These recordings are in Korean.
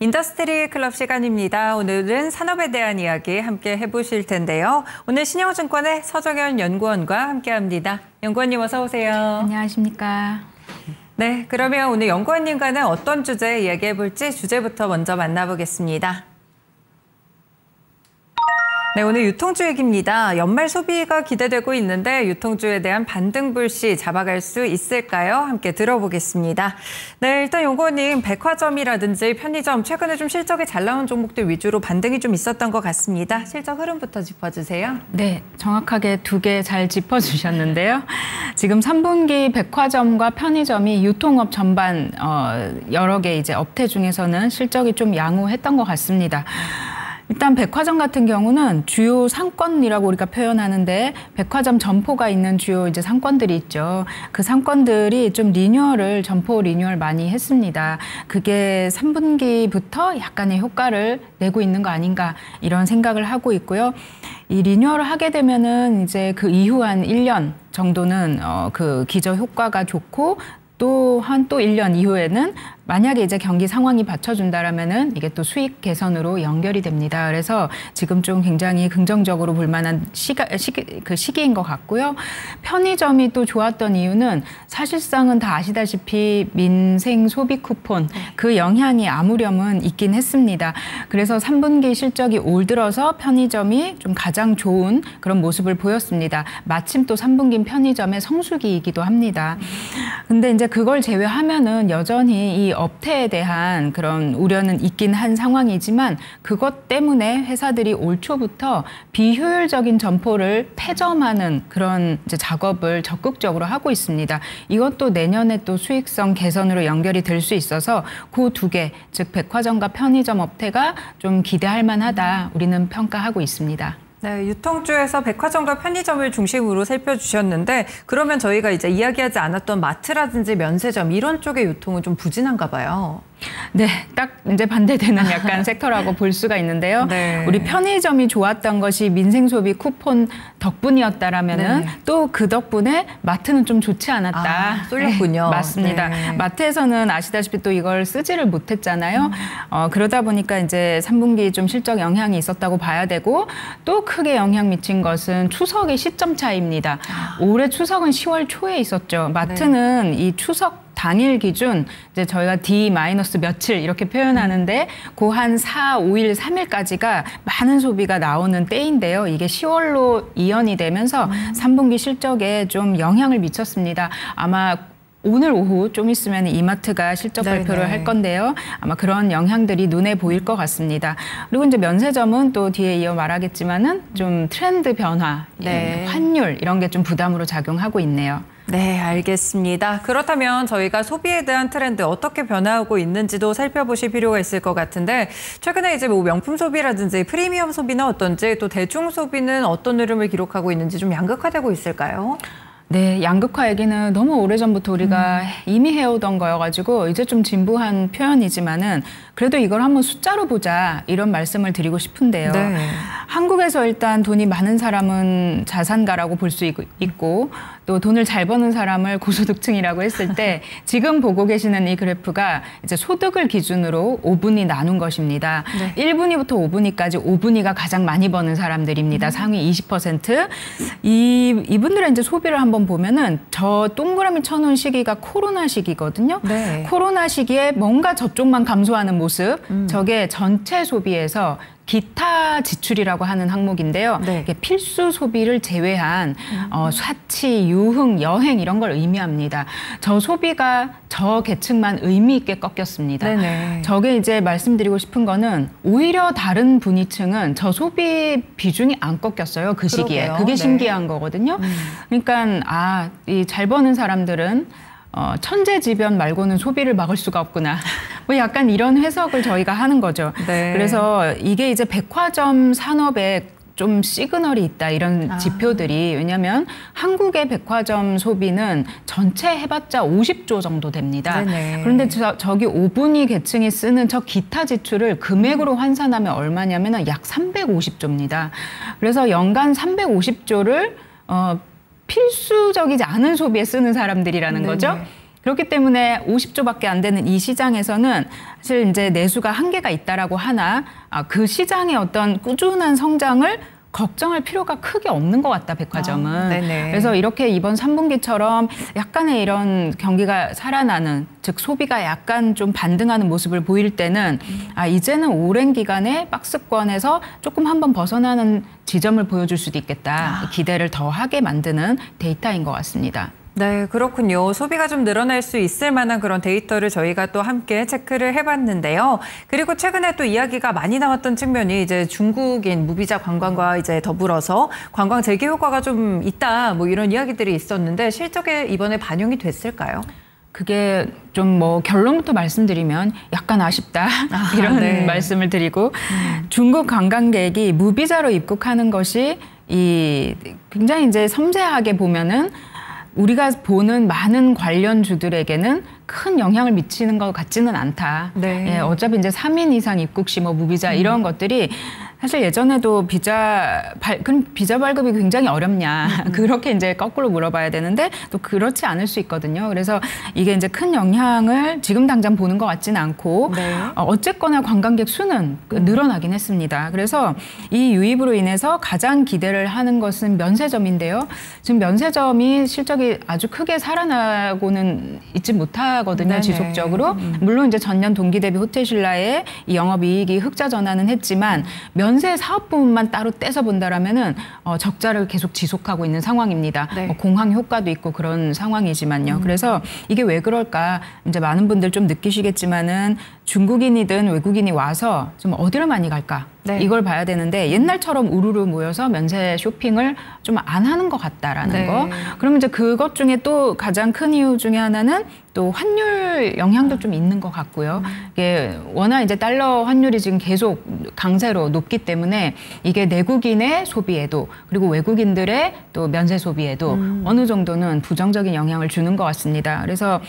인더스트리 클럽 시간입니다. 오늘은 산업에 대한 이야기 함께 해보실 텐데요. 오늘 신영증권의 서정현 연구원과 함께합니다. 연구원님 어서 오세요. 안녕하십니까. 네, 그러면 오늘 연구원님과는 어떤 주제 이야기해볼지 주제부터 먼저 만나보겠습니다. 네, 오늘 유통주 얘기입니다. 연말 소비가 기대되고 있는데 유통주에 대한 반등 불씨 잡아갈 수 있을까요? 함께 들어보겠습니다. 네, 일단 연구원님, 백화점이라든지 편의점 최근에 좀 실적이 잘 나온 종목들 위주로 반등이 좀 있었던 것 같습니다. 실적 흐름부터 짚어주세요. 네, 정확하게 두 개 잘 짚어주셨는데요. 지금 3분기 백화점과 편의점이 유통업 전반 여러 개 이제 업태 중에서는 실적이 좀 양호했던 것 같습니다. 일단 백화점 같은 경우는 주요 상권이라고 우리가 표현하는데 백화점 점포가 있는 주요 이제 상권들이 있죠. 그 상권들이 좀 점포 리뉴얼 많이 했습니다. 그게 3분기부터 약간의 효과를 내고 있는 거 아닌가 이런 생각을 하고 있고요. 이 리뉴얼을 하게 되면은 이제 그 이후 한 1년 정도는 그 기저 효과가 좋고 또 1년 이후에는 만약에 이제 경기 상황이 받쳐준다라면은 이게 또 수익 개선으로 연결이 됩니다. 그래서 지금 좀 굉장히 긍정적으로 볼 만한 시기인 것 같고요. 편의점이 또 좋았던 이유는 사실상은 다 아시다시피 민생 소비 쿠폰 그 영향이 아무렴은 있긴 했습니다. 그래서 3분기 실적이 올 들어서 편의점이 좀 가장 좋은 그런 모습을 보였습니다. 마침 또 3분기 편의점의 성수기이기도 합니다. 근데 이제 그걸 제외하면은 여전히 이 업태에 대한 그런 우려는 있긴 한 상황이지만 그것 때문에 회사들이 올 초부터 비효율적인 점포를 폐점하는 그런 이제 작업을 적극적으로 하고 있습니다. 이것도 내년에 또 수익성 개선으로 연결이 될 수 있어서 그 두 개, 즉 백화점과 편의점 업태가 좀 기대할 만하다 우리는 평가하고 있습니다. 네, 유통주에서 백화점과 편의점을 중심으로 살펴주셨는데 그러면 저희가 이제 이야기하지 않았던 마트라든지 면세점 이런 쪽의 유통은 좀 부진한가 봐요. 네, 딱 이제 반대되는 약간 섹터라고 볼 수가 있는데요. 네. 우리 편의점이 좋았던 것이 민생소비 쿠폰 덕분이었다라면은 네. 또 그 덕분에 마트는 좀 좋지 않았다. 쏠렸군요. 네, 맞습니다. 네. 마트에서는 아시다시피 또 이걸 쓰지를 못했잖아요. 그러다 보니까 이제 3분기 좀 실적 영향이 있었다고 봐야 되고 또 크게 영향 미친 것은 추석의 시점 차이입니다. 올해 추석은 10월 초에 있었죠. 마트는 이 추석 당일 기준 이제 저희가 D- 며칠 이렇게 표현하는데 그 한 4, 5일, 3일까지가 많은 소비가 나오는 때인데요. 이게 10월로 이연이 되면서 3분기 실적에 좀 영향을 미쳤습니다. 아마 오늘 오후 좀 있으면 이마트가 실적 발표를 할 건데요. 아마 그런 영향들이 눈에 보일 것 같습니다. 그리고 이제 면세점은 또 뒤에 이어 말하겠지만은 좀 트렌드 변화, 환율 이런 게 좀 부담으로 작용하고 있네요. 네, 알겠습니다. 그렇다면 저희가 소비에 대한 트렌드 어떻게 변화하고 있는지도 살펴보실 필요가 있을 것 같은데 최근에 이제 뭐 명품 소비라든지 프리미엄 소비는 어떤지 또 대중 소비는 어떤 흐름을 기록하고 있는지 좀 양극화되고 있을까요? 네, 양극화 얘기는 너무 오래전부터 우리가 이미 해오던 거여가지고 이제 좀 진부한 표현이지만은 그래도 이걸 한번 숫자로 보자 이런 말씀을 드리고 싶은데요. 네. 한국에서 일단 돈이 많은 사람은 자산가라고 볼 수 있고 또 돈을 잘 버는 사람을 고소득층이라고 했을 때 지금 보고 계시는 이 그래프가 이제 소득을 기준으로 5분위 나눈 것입니다. 1분위부터 5분위까지 5분위가 가장 많이 버는 사람들입니다. 상위 20%. 이분들의 이제 소비를 한번 보면은 저 동그라미 쳐놓은 시기가 코로나 시기거든요. 네. 코로나 시기에 뭔가 저쪽만 감소하는 모습, 저게 전체 소비에서 기타 지출이라고 하는 항목인데요. 이게 필수 소비를 제외한 사치, 유흥, 여행 이런 걸 의미합니다. 저 소비가 저 계층만 의미 있게 꺾였습니다. 저게 이제 말씀드리고 싶은 거는 오히려 다른 분위층은 저 소비 비중이 안 꺾였어요. 그 시기에. 그게 신기한 거거든요. 그러니까 이 잘 버는 사람들은 천재지변 말고는 소비를 막을 수가 없구나. 뭐 약간 이런 해석을 저희가 하는 거죠. 그래서 이게 이제 백화점 산업에 좀 시그널이 있다 이런 지표들이 왜냐하면 한국의 백화점 소비는 전체 해봤자 50조 정도 됩니다. 그런데 저기 5분위 계층이 쓰는 저 기타 지출을 금액으로 환산하면 얼마냐면 약 350조입니다. 그래서 연간 350조를 필수적이지 않은 소비에 쓰는 사람들이라는 거죠. 그렇기 때문에 50조밖에 안 되는 이 시장에서는 사실 이제 내수가 한계가 있다라고 하나 그 시장의 어떤 꾸준한 성장을 걱정할 필요가 크게 없는 것 같다, 백화점은. 그래서 이렇게 이번 3분기처럼 약간의 이런 경기가 살아나는, 즉 소비가 약간 좀 반등하는 모습을 보일 때는 이제는 오랜 기간에 박스권에서 조금 한번 벗어나는 지점을 보여줄 수도 있겠다. 기대를 더 하게 만드는 데이터인 것 같습니다. 네, 그렇군요. 소비가 좀 늘어날 수 있을 만한 그런 데이터를 저희가 또 함께 체크를 해봤는데요. 그리고 최근에 또 이야기가 많이 나왔던 측면이 이제 중국인 무비자 관광과 이제 더불어서 관광 재개 효과가 좀 있다, 뭐 이런 이야기들이 있었는데 실적에 이번에 반영이 됐을까요? 그게 좀 뭐 결론부터 말씀드리면 약간 아쉽다 이런 말씀을 드리고 중국 관광객이 무비자로 입국하는 것이 굉장히 이제 섬세하게 보면은 우리가 보는 많은 관련주들에게는 큰 영향을 미치는 것 같지는 않다. 예, 어차피 이제 3인 이상 입국 시 뭐 무비자 이런 것들이 사실 예전에도 그럼 비자 발급이 굉장히 어렵냐. 그렇게 이제 거꾸로 물어봐야 되는데 또 그렇지 않을 수 있거든요. 그래서 이게 이제 큰 영향을 지금 당장 보는 것 같지는 않고 어쨌거나 관광객 수는 늘어나긴 했습니다. 그래서 이 유입으로 인해서 가장 기대를 하는 것은 면세점인데요. 지금 면세점이 실적이 아주 크게 살아나고는 있지 못하거든요. 지속적으로. 물론 이제 전년 동기 대비 호텔신라의 이 영업이익이 흑자 전환은 했지만 면세 사업 부문만 따로 떼서 본다라면은 적자를 계속 지속하고 있는 상황입니다. 공황 효과도 있고 그런 상황이지만요. 그래서 이게 왜 그럴까? 이제 많은 분들 좀 느끼시겠지만은 중국인이든 외국인이 와서 좀 어디를 많이 갈까? 이걸 봐야 되는데 옛날처럼 우르르 모여서 면세 쇼핑을 좀 안 하는 것 같다라는 거. 그러면 이제 그것 중에 또 가장 큰 이유 중에 하나는 또 환율 영향도 좀 있는 것 같고요. 이게 워낙 이제 달러 환율이 지금 계속 강세로 높기 때문에 이게 내국인의 소비에도 그리고 외국인들의 또 면세 소비에도 어느 정도는 부정적인 영향을 주는 것 같습니다. 그래서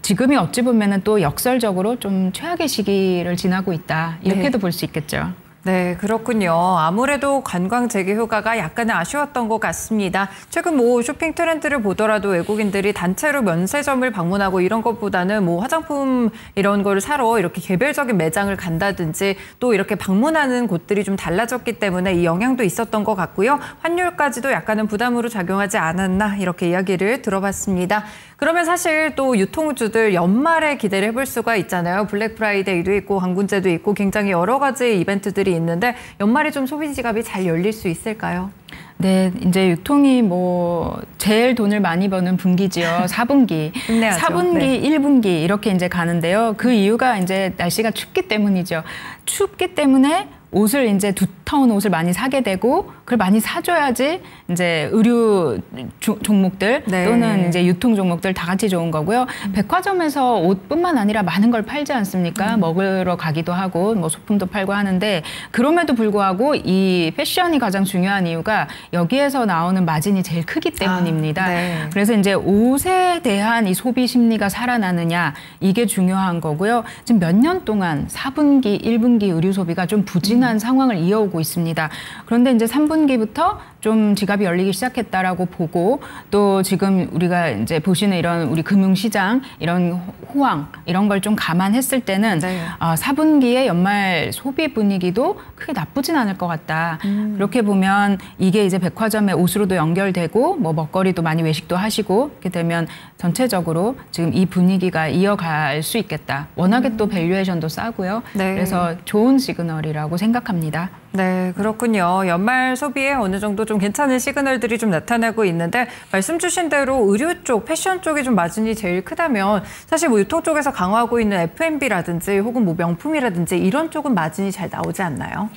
지금이 어찌 보면은 또 역설적으로 좀 최악의 시기를 지나고 있다. 이렇게도 볼 수 있겠죠. 네, 그렇군요. 아무래도 관광 재개 효과가 약간은 아쉬웠던 것 같습니다. 최근 뭐 쇼핑 트렌드를 보더라도 외국인들이 단체로 면세점을 방문하고 이런 것보다는 뭐 화장품 이런 거를 사러 이렇게 개별적인 매장을 간다든지 또 이렇게 방문하는 곳들이 좀 달라졌기 때문에 이 영향도 있었던 것 같고요. 환율까지도 약간은 부담으로 작용하지 않았나 이렇게 이야기를 들어봤습니다. 그러면 사실 또 유통주들 연말에 기대를 해볼 수가 있잖아요. 블랙 프라이데이도 있고 광군제도 있고 굉장히 여러 가지 이벤트들이 있는데 연말에 좀 소비 지갑이 잘 열릴 수 있을까요? 네, 이제 유통이 뭐 제일 돈을 많이 버는 분기지요. 4분기. 4분기, 1분기 이렇게 이제 가는데요. 그 이유가 이제 날씨가 춥기 때문이죠. 춥기 때문에 옷을 이제 두터운 옷을 많이 사게 되고 그걸 많이 사줘야지 이제 의류 종목들 또는 이제 유통 종목들 다 같이 좋은 거고요. 백화점에서 옷뿐만 아니라 많은 걸 팔지 않습니까? 먹으러 가기도 하고 뭐 소품도 팔고 하는데 그럼에도 불구하고 이 패션이 가장 중요한 이유가 여기에서 나오는 마진이 제일 크기 때문입니다. 그래서 이제 옷에 대한 이 소비 심리가 살아나느냐 이게 중요한 거고요. 지금 몇 년 동안 4분기, 1분기 의류 소비가 좀 부진한 상황을 이어오고 있습니다. 그런데 이제 3분기부터 좀 지갑이 열리기 시작했다라고 보고 또 지금 우리가 이제 보시는 이런 우리 금융시장 이런 호황 이런 걸 좀 감안했을 때는 4분기의 연말 소비 분위기도 크게 나쁘진 않을 것 같다. 그렇게 보면 이게 이제 백화점의 옷으로도 연결되고 뭐 먹거리도 많이 외식도 하시고 이렇게 되면 전체적으로 지금 이 분위기가 이어갈 수 있겠다. 워낙에 또 밸류에이션도 싸고요. 그래서 좋은 시그널이라고 생각합니다. 네, 그렇군요. 연말 소비에 어느 정도 좀 괜찮은 시그널들이 좀 나타나고 있는데 말씀 주신 대로 의류 쪽, 패션 쪽이 좀 마진이 제일 크다면 사실 뭐 유통 쪽에서 강화하고 있는 F&B라든지 혹은 뭐 명품이라든지 이런 쪽은 마진이 잘 나오지 않나요?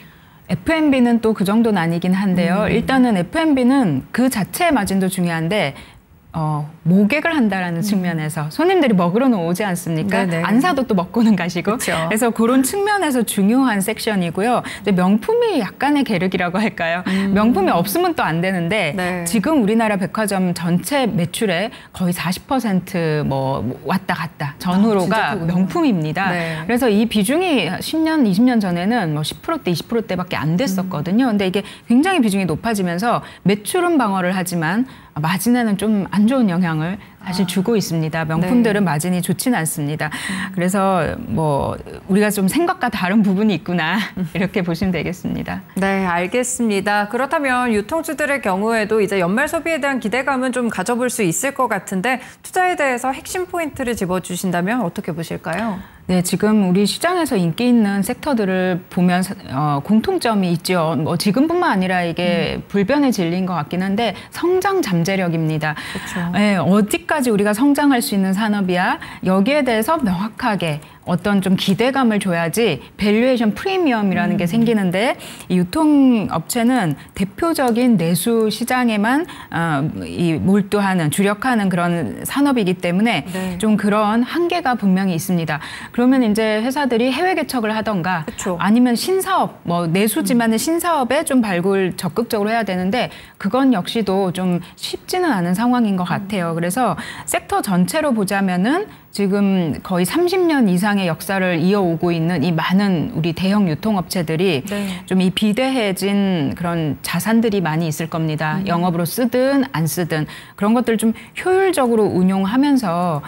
F&B는 또 그 정도는 아니긴 한데요. 일단은 F&B는 그 자체의 마진도 중요한데 모객을 한다라는 측면에서 손님들이 먹으러는 오지 않습니까? 안 사도 또 먹고는 가시고. 그래서 그런 측면에서 중요한 섹션이고요. 근데 명품이 약간의 계륵이라고 할까요? 명품이 없으면 또 안 되는데 지금 우리나라 백화점 전체 매출의 거의 40% 뭐 왔다 갔다 전후로가 명품입니다. 그래서 이 비중이 10년, 20년 전에는 뭐 10%대, 20%대밖에 안 됐었거든요. 근데 이게 굉장히 비중이 높아지면서 매출은 방어를 하지만 마진에는 좀 안 좋은 영향을 영향을 사실 주고 있습니다. 명품들은 마진이 좋지는 않습니다. 그래서 뭐 우리가 좀 생각과 다른 부분이 있구나 이렇게 보시면 되겠습니다. 네, 알겠습니다. 그렇다면 유통주들의 경우에도 이제 연말 소비에 대한 기대감은 좀 가져볼 수 있을 것 같은데 투자에 대해서 핵심 포인트를 집어주신다면 어떻게 보실까요? 네, 지금 우리 시장에서 인기 있는 섹터들을 보면 공통점이 있죠. 뭐 지금뿐만 아니라 이게 불변의 진리인 것 같긴 한데 성장 잠재력입니다. 그렇죠. 네, 어디까지 우리가 성장할 수 있는 산업이야? 여기에 대해서 명확하게 어떤 좀 기대감을 줘야지 밸류에이션 프리미엄이라는 게 생기는데 이 유통업체는 대표적인 내수 시장에만 몰두하는 주력하는 그런 산업이기 때문에 좀 그런 한계가 분명히 있습니다. 그러면 이제 회사들이 해외 개척을 하던가 그쵸. 아니면 신사업, 뭐 내수지만은 신사업에 좀 발굴 적극적으로 해야 되는데 그건 역시도 좀 쉽지는 않은 상황인 것 같아요. 그래서 섹터 전체로 보자면은 지금 거의 30년 이상의 역사를 이어오고 있는 이 많은 우리 대형 유통업체들이 좀 이 비대해진 그런 자산들이 많이 있을 겁니다. 영업으로 쓰든 안 쓰든 그런 것들을 좀 효율적으로 운용하면서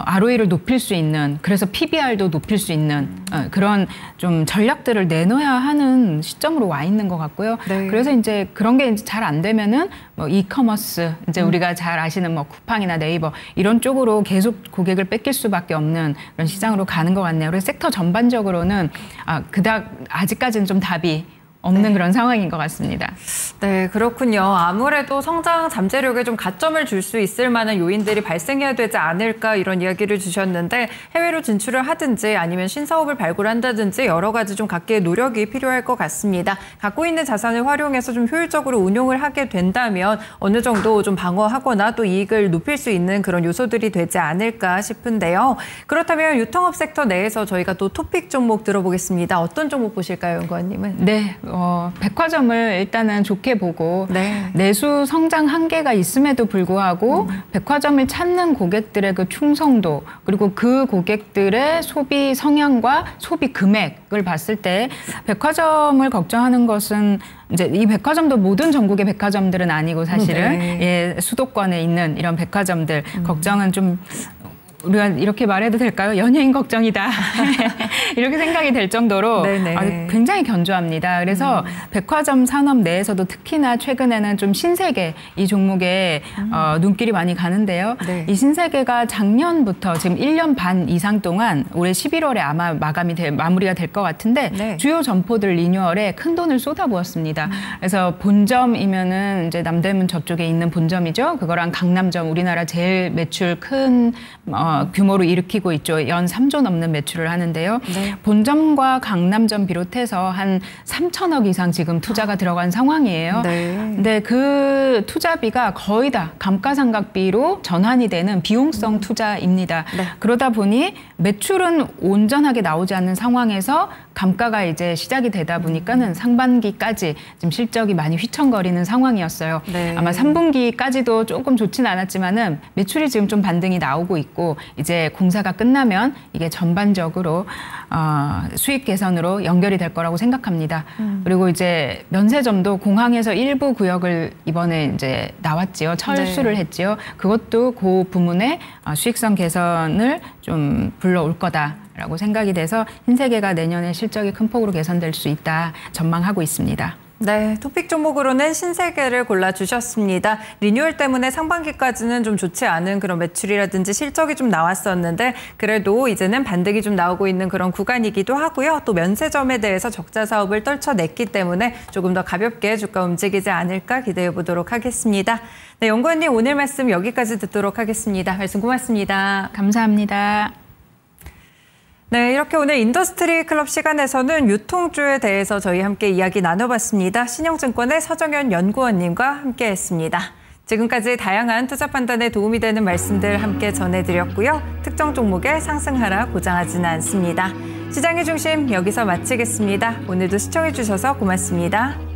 ROE를 높일 수 있는, 그래서 PBR도 높일 수 있는 그런 좀 전략들을 내놓아야 하는 시점으로 와 있는 것 같고요. 그래서 이제 그런 게 잘 안 되면은 뭐 이커머스, 이제 우리가 잘 아시는 뭐 쿠팡이나 네이버 이런 쪽으로 계속 고객을 뺏길 수밖에 없는 그런 시장으로 가는 것 같네요. 그래서 섹터 전반적으로는 그닥 아직까지는 좀 답이 없는 그런 상황인 것 같습니다. 네, 그렇군요. 아무래도 성장 잠재력에 좀 가점을 줄 수 있을 만한 요인들이 발생해야 되지 않을까 이런 이야기를 주셨는데 해외로 진출을 하든지 아니면 신사업을 발굴한다든지 여러 가지 좀 각계의 노력이 필요할 것 같습니다. 갖고 있는 자산을 활용해서 좀 효율적으로 운용을 하게 된다면 어느 정도 좀 방어하거나 또 이익을 높일 수 있는 그런 요소들이 되지 않을까 싶은데요. 그렇다면 유통업 섹터 내에서 저희가 또 토픽 종목 들어보겠습니다. 어떤 종목 보실까요, 연구원님은? 네. 백화점을 일단은 좋게 보고 내수 성장 한계가 있음에도 불구하고 백화점을 찾는 고객들의 그 충성도 그리고 그 고객들의 소비 성향과 소비 금액을 봤을 때 백화점을 걱정하는 것은 이제 이 백화점도 모든 전국의 백화점들은 아니고 사실은 수도권에 있는 이런 백화점들 걱정은 좀 우리가 이렇게 말해도 될까요? 연예인 걱정이다. 이렇게 생각이 될 정도로 굉장히 견조합니다. 그래서 백화점 산업 내에서도 특히나 최근에는 좀 신세계 이 종목에 눈길이 많이 가는데요. 이 신세계가 작년부터 지금 1년 반 이상 동안 올해 11월에 아마 마무리가 될 것 같은데 주요 점포들 리뉴얼에 큰 돈을 쏟아부었습니다. 그래서 본점이면은 이제 남대문 저쪽에 있는 본점이죠. 그거랑 강남점 우리나라 제일 매출 큰 규모로 일으키고 있죠. 연 3조 넘는 매출을 하는데요. 본점과 강남점 비롯해서 한 3천억 이상 지금 투자가 들어간 상황이에요. 근데 그 투자비가 거의 다 감가상각비로 전환이 되는 비용성 투자입니다. 그러다 보니 매출은 온전하게 나오지 않는 상황에서 감가가 이제 시작이 되다 보니까는 상반기까지 지금 실적이 많이 휘청거리는 상황이었어요. 아마 3분기까지도 조금 좋지는 않았지만은 매출이 지금 좀 반등이 나오고 있고 이제 공사가 끝나면 이게 전반적으로 수익 개선으로 연결이 될 거라고 생각합니다. 그리고 이제 면세점도 공항에서 일부 구역을 이번에 이제 나왔지요. 철수를 했지요. 그것도 그 부문의 수익성 개선을 좀 불러올 거다라고 생각이 돼서 흰세계가 내년에 실적이 큰 폭으로 개선될 수 있다 전망하고 있습니다. 네, 토픽 종목으로는 신세계를 골라주셨습니다. 리뉴얼 때문에 상반기까지는 좀 좋지 않은 그런 매출이라든지 실적이 좀 나왔었는데 그래도 이제는 반등이 좀 나오고 있는 그런 구간이기도 하고요. 또 면세점에 대해서 적자 사업을 떨쳐냈기 때문에 조금 더 가볍게 주가 움직이지 않을까 기대해 보도록 하겠습니다. 네, 연구원님 오늘 말씀 여기까지 듣도록 하겠습니다. 말씀 고맙습니다. 감사합니다. 네, 이렇게 오늘 인더스트리 클럽 시간에서는 유통주에 대해서 저희 함께 이야기 나눠봤습니다. 신영증권의 서정현 연구원님과 함께했습니다. 지금까지 다양한 투자 판단에 도움이 되는 말씀들 함께 전해드렸고요. 특정 종목의 상승 하락 고장하지는 않습니다. 시장의 중심 여기서 마치겠습니다. 오늘도 시청해주셔서 고맙습니다.